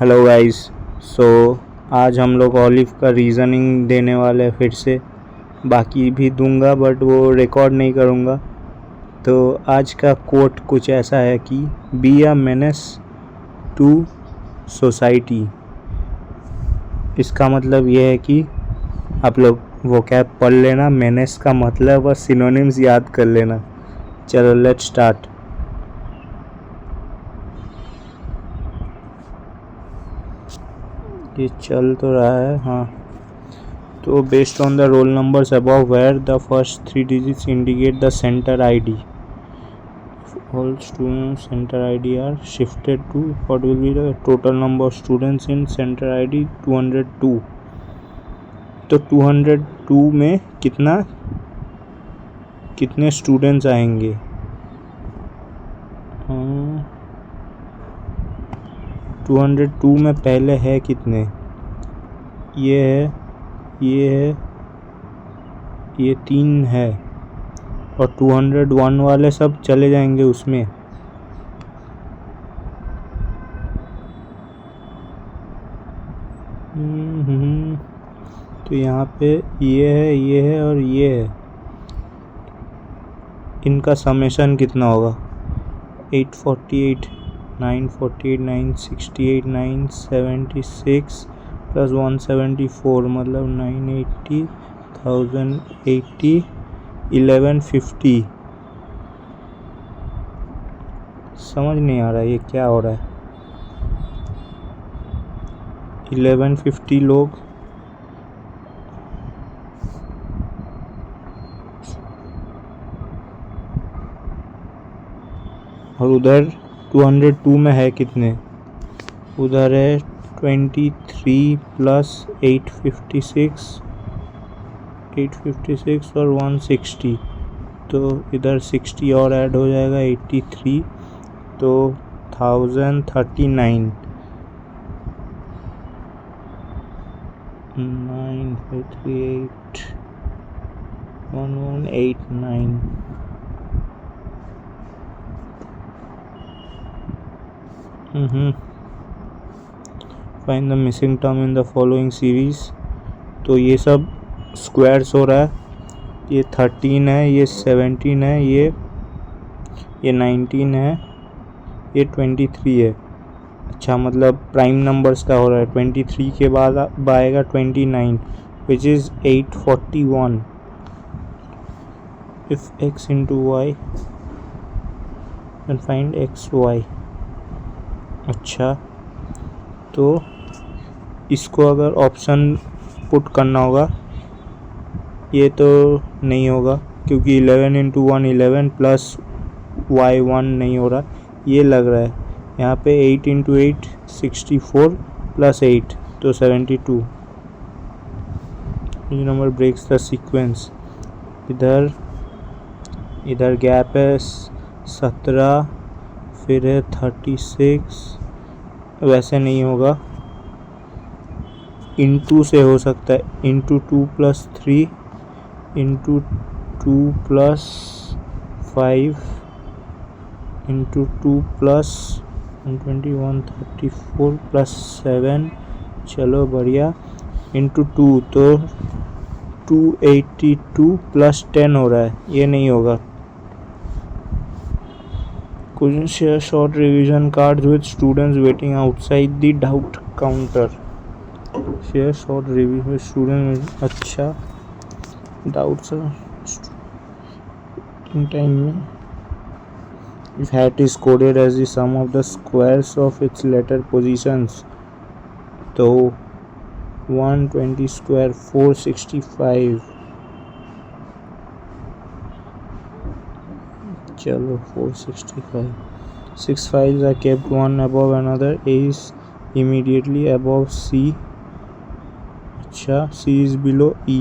Hello guys. सो आज हम लोग ऑलिव का रीज़निंग देने वाले हैं फिर से। बाकी भी दूंगा बट वो रिकॉर्ड नहीं करूँगा। तो आज का कोट कुछ ऐसा है कि be a menace to society. इसका मतलब ये है कि आप लोग वोकैब पढ़ लेना। मेनेस का मतलब और सिनोनिम्स याद कर लेना। चलो लेट्स स्टार्ट। ये चल तो रहा है, हाँ। तो based on the roll numbers above where the first 3 digits indicate the center ID, all students center ID are shifted to what will be the total number of students in center ID 202। तो 202 में कितने students आएंगे? 202 में पहले है कितने? ये है, ये 3 है और 201 वाले सब चले जाएंगे उसमें। तो यहाँ पे ये है और ये है। इनका समेशन कितना होगा? 848, 948, 968, 976 प्लस 174 मतलब 980, 1080, 1150। समझ नहीं आ रहा ये क्या हो रहा है। 1150 लोग और उधर 202 में है कितने? उधर है 23 प्लस 856 और 160। तो इधर 60 और ऐड हो जाएगा 83, तो 1039। 9538 1189। Find the missing term in the following series. तो ये सब स्क्वायर्स हो रहा है। ये 13 है, ये 17 है, ये 19 है, ये 23 है। अच्छा, मतलब प्राइम नंबर्स का हो रहा है। 23 के बाद आएगा 29 which is 841। If x into y then find xy। अच्छा, तो इसको अगर ऑप्शन पुट करना होगा, ये तो नहीं होगा क्योंकि 11 into 1 11 प्लस y1 नहीं हो रहा। ये लग रहा है यहाँ पे 8 into 8 64 प्लस 8 तो 72। ये नंबर ब्रेक्स द सीक्वेंस। इधर गैप है 17, फिर है 36। वैसे नहीं होगा, इंटू से हो सकता है। Into 2 plus 3 into 2 plus 5 into 2 plus 121 34 plus 7। चलो बढ़िया। इंटू 2 तो 282 प्लस 10 हो रहा है। ये नहीं होगा। Couldn't share short revision cards with students waiting outside the doubt counter। Share short revision with students। अच्छा, doubts in time में if hat is coded as the sum of the squares of its letter positions तो 120 square 465। चलो 465। 6 files are kept one above another. A is immediately above C। अच्छा, C is below E।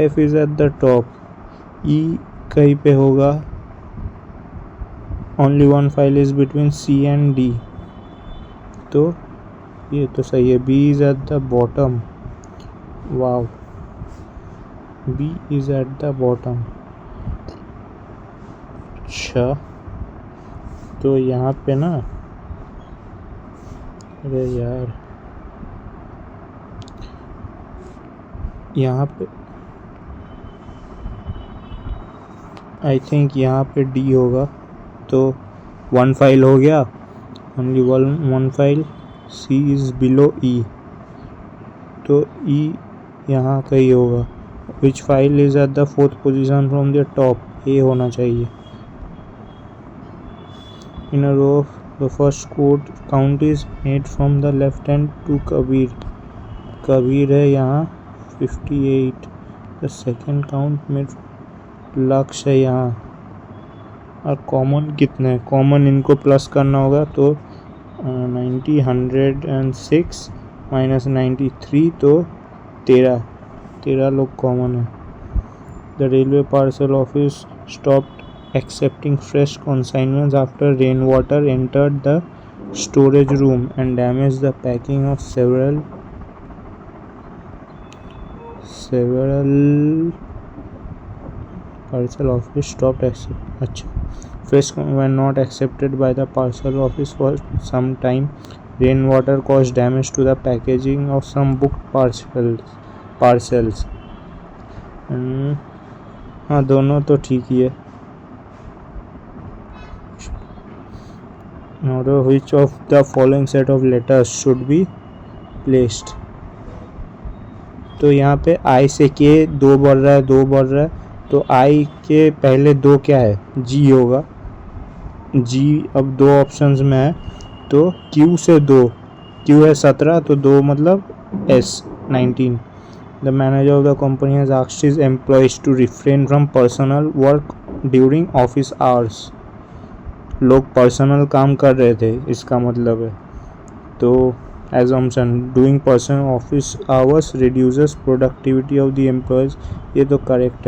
F is at the top। E कहीं पे होगा। Only one file is between C and D। तो ये तो सही है। B is at the bottom। Wow, B is at the bottom। अच्छा, तो यहाँ पे ना अरे यार, यहाँ पे आई थिंक यहाँ पे डी होगा, तो 1 फाइल हो गया, only one file. C is below E, तो ई यहाँ का ही होगा। Which file is at the 4th position from the top, A होना चाहिए। In a row the first code count is made from the left hand to Kabir, Kabir है यहाँ 58। The second count made लक्ष्य है यहाँ। और कॉमन कितने हैं, कॉमन इनको प्लस करना होगा, तो 90 106 माइनस 93, तो 13 लोग कॉमन है। The railway parcel office stopped accepting fresh consignments after rainwater entered the storage room and damaged the packing of several parcel office stopped fresh were not accepted by the parcel office for some time. Rainwater caused damage to the packaging of some booked parcels. हाँ, दोनों तो ठीक ही है। Now which of the following set of letters should be placed? तो यहाँ पे I से K 2 बढ़ रहा है, तो I के पहले 2 क्या है, G होगा। G अब 2 ऑप्शंस में है, तो Q से 2, Q है 17, तो 2 मतलब S 19। The manager of the company has asked his employees to refrain from personal work during office hours. लोग पर्सनल काम कर रहे थे, इसका मतलब है। तो assumption doing personal office hours reduces productivity of the employees, ये तो करेक्ट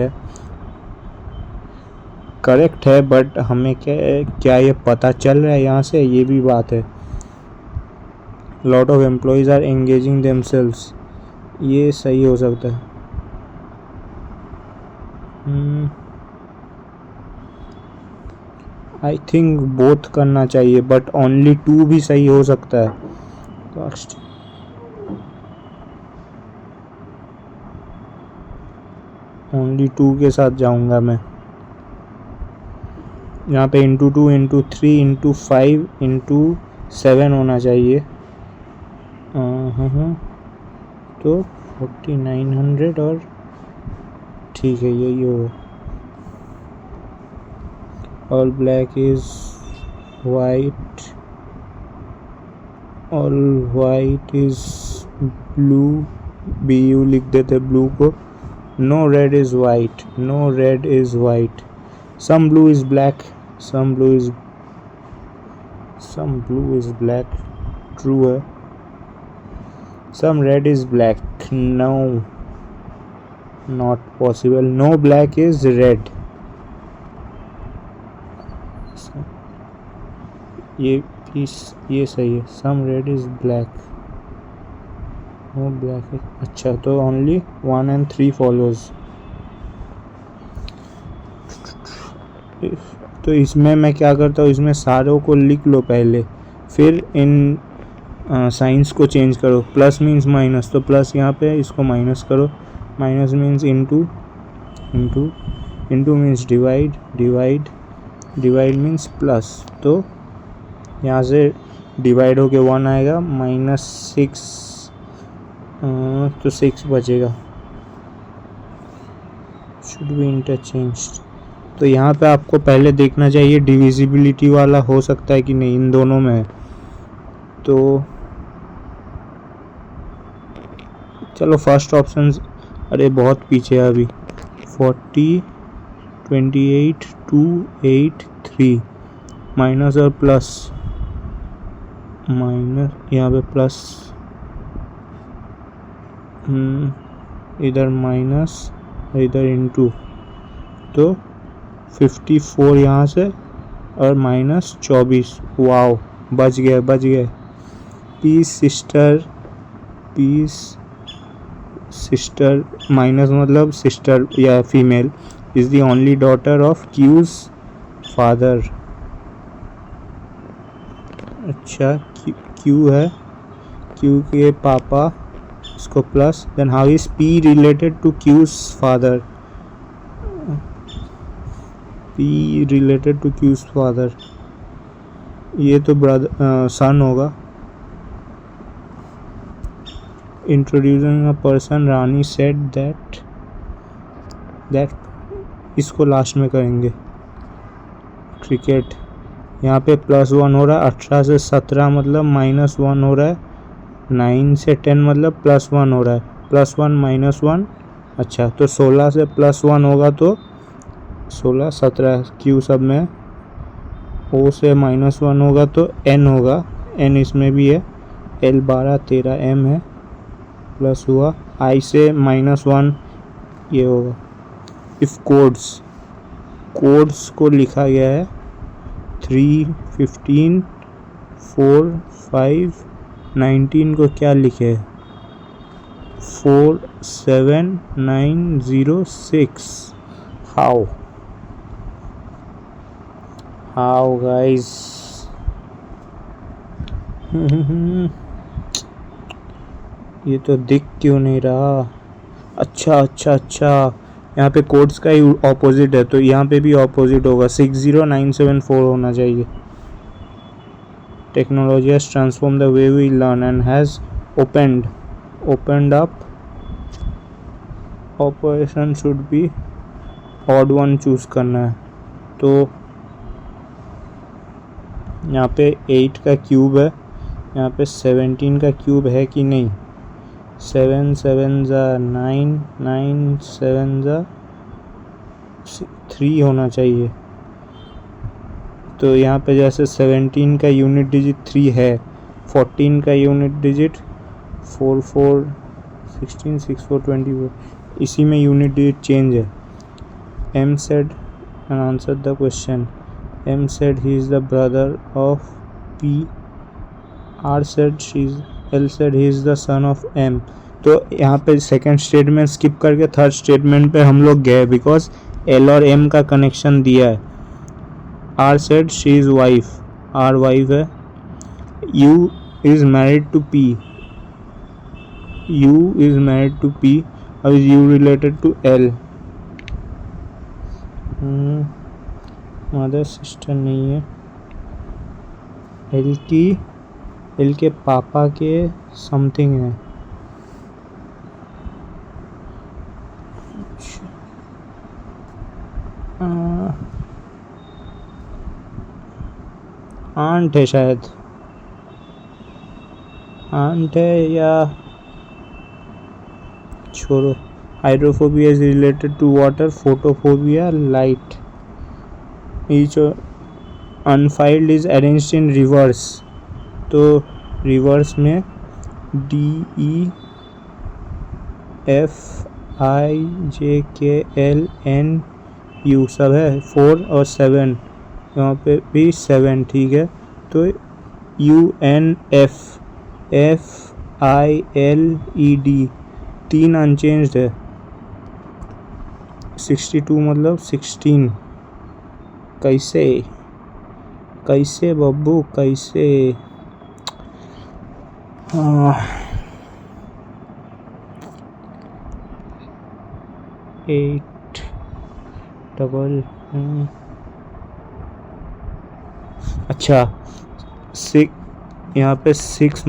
है, बट हमें क्या ये पता चल रहा है यहाँ से, ये भी बात है। lot of employees are engaging themselves, ये सही हो सकता है। आई थिंक बोथ करना चाहिए, बट ओनली 2 भी सही हो सकता है। ओनली 2 के साथ जाऊंगा मैं। यहाँ पे इंटू 2 इंटू 3 इंटू 5 इंटू 7 होना चाहिए। तो 4900 और ठीक है, यही होगा। All black is white, all white is blue, BU लिख देते blue को। No red is white, no red is white. Some blue is black, some blue is black, true है। Some red is black, no, not possible. No black is red, ये सही है। Some red is black, no black है। अच्छा, तो only 1 and 3 follows. तो इसमें मैं क्या करता हूँ, इसमें सारों को लिख लो पहले, फिर इन साइंस को चेंज करो। प्लस मीन्स माइनस, तो प्लस यहाँ पे इसको माइनस करो। Minus means into means divide means plus. तो यहाँ से डिवाइड होके 1 आएगा, -6, तो 6 बचेगा। Should be interchanged. तो यहाँ पे आपको पहले देखना चाहिए डिविजिबिलिटी वाला हो सकता है कि नहीं, इन दोनों में है। तो चलो फर्स्ट ऑप्शन, अरे बहुत पीछे है अभी। 40 28 2 8 3 माइनस और प्लस, माइनस यहाँ पे प्लस, इधर माइनस इधर इंटू, तो 54 यहाँ से और -24। वाओ, बच गए। पीस सिस्टर माइनस मतलब सिस्टर या female is the only daughter of Q's father. अच्छा, क्यू है Q के पापा, इसको plus, then how is P related to Q's फादर, P रिलेटेड टू Q's फादर, ये तो ब्रदर सन होगा। Introducing a person, Rani said that, इसको लास्ट में करेंगे। क्रिकेट, यहाँ पे +1 हो रहा है, 18 से 17 मतलब -1 हो रहा है, 9 से 10 मतलब +1 हो रहा है, +1 -1, अच्छा तो 16 से +1 होगा तो 16 17, Q सब में, O से -1 होगा तो N होगा, N इसमें भी है, L 12 13, M है, प्लस हुआ, I से -1 ये होगा। इफ कोड्स को लिखा गया है 3 15 4 5 19 को क्या लिखे है 4 7 9 0 6, हाउ गाइस ये तो दिख क्यों नहीं रहा, अच्छा यहाँ पे कोड्स का ही ऑपोजिट है, तो यहाँ पे भी ऑपोजिट होगा, 60974 होना चाहिए। Technology has transform the way we learn and has opened up, operation should be odd one choose करना है, तो यहाँ पे 8 का क्यूब है, यहाँ पे 17 का क्यूब है कि नहीं, 7 7 9 9 7 3 होना चाहिए, तो यहाँ पे जैसे 17 का यूनिट डिजिट 3 है, 14 का यूनिट डिजिट 4 4 16 6 4 24, इसी में यूनिट डिजिट चेंज है। M said and answered the question, M said he is the brother of P, R said L said he is the son of M। तो यहाँ पे second statement skip करके third statement पे हम लोग गए, because L और M का कनेक्शन दिया है। R said she is wife, R wife है, U is married to P, U is married to P, और is U related to L, mother sister नहीं है, एल के पापा के समथिंग है, आंट है शायद, आंट है या छोड़ो। Hydrophobia is related to water, photophobia light, each unfiled is arranged in reverse, तो रिवर्स में DEFIJKLNU सब है, 4 और 7, यहाँ पे भी 7, ठीक है, तो UNFFILED 3 अनचेंज्ड है, 62 मतलब 16, कैसे बब्बू कैसे, 8 डबल, अच्छा 6, यहाँ पे 6 -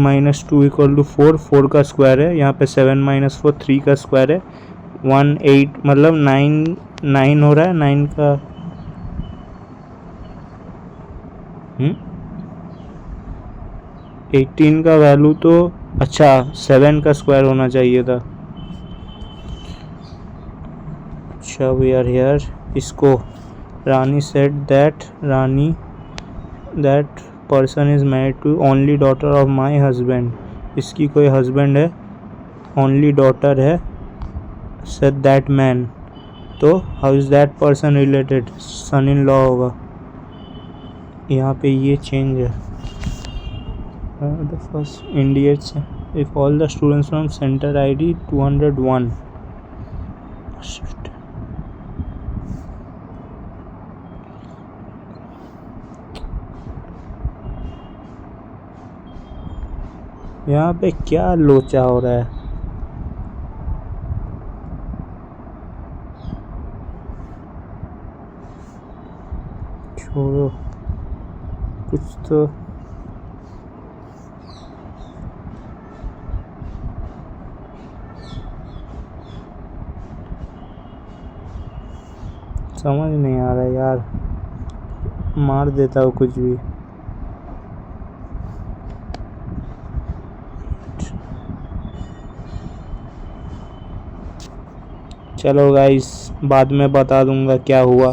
2 = 4, 4 का स्क्वायर है, यहाँ पे 7 - 4 3 का स्क्वायर है, 1 8 मतलब 9 हो रहा है, 9 का 18 का वैल्यू तो, अच्छा 7 का स्क्वायर होना चाहिए था, अच्छा वी आर हियर। इसको Rani said that person is married to only daughter of my husband, इसकी कोई हस्बैंड है, ओनली डॉटर है, सेड दैट मैन, तो how is that person related, son in law होगा, यहाँ पे ये चेंज है। द फर्स्ट इंडियट्स, if all the students from center ID 201 shift, यहाँ पे क्या लोचा हो रहा है? छोड़ो, कुछ तो समझ नहीं आ रहा यार, मार देता हूँ कुछ भी। चलो गाइस, बाद में बता दूंगा क्या हुआ।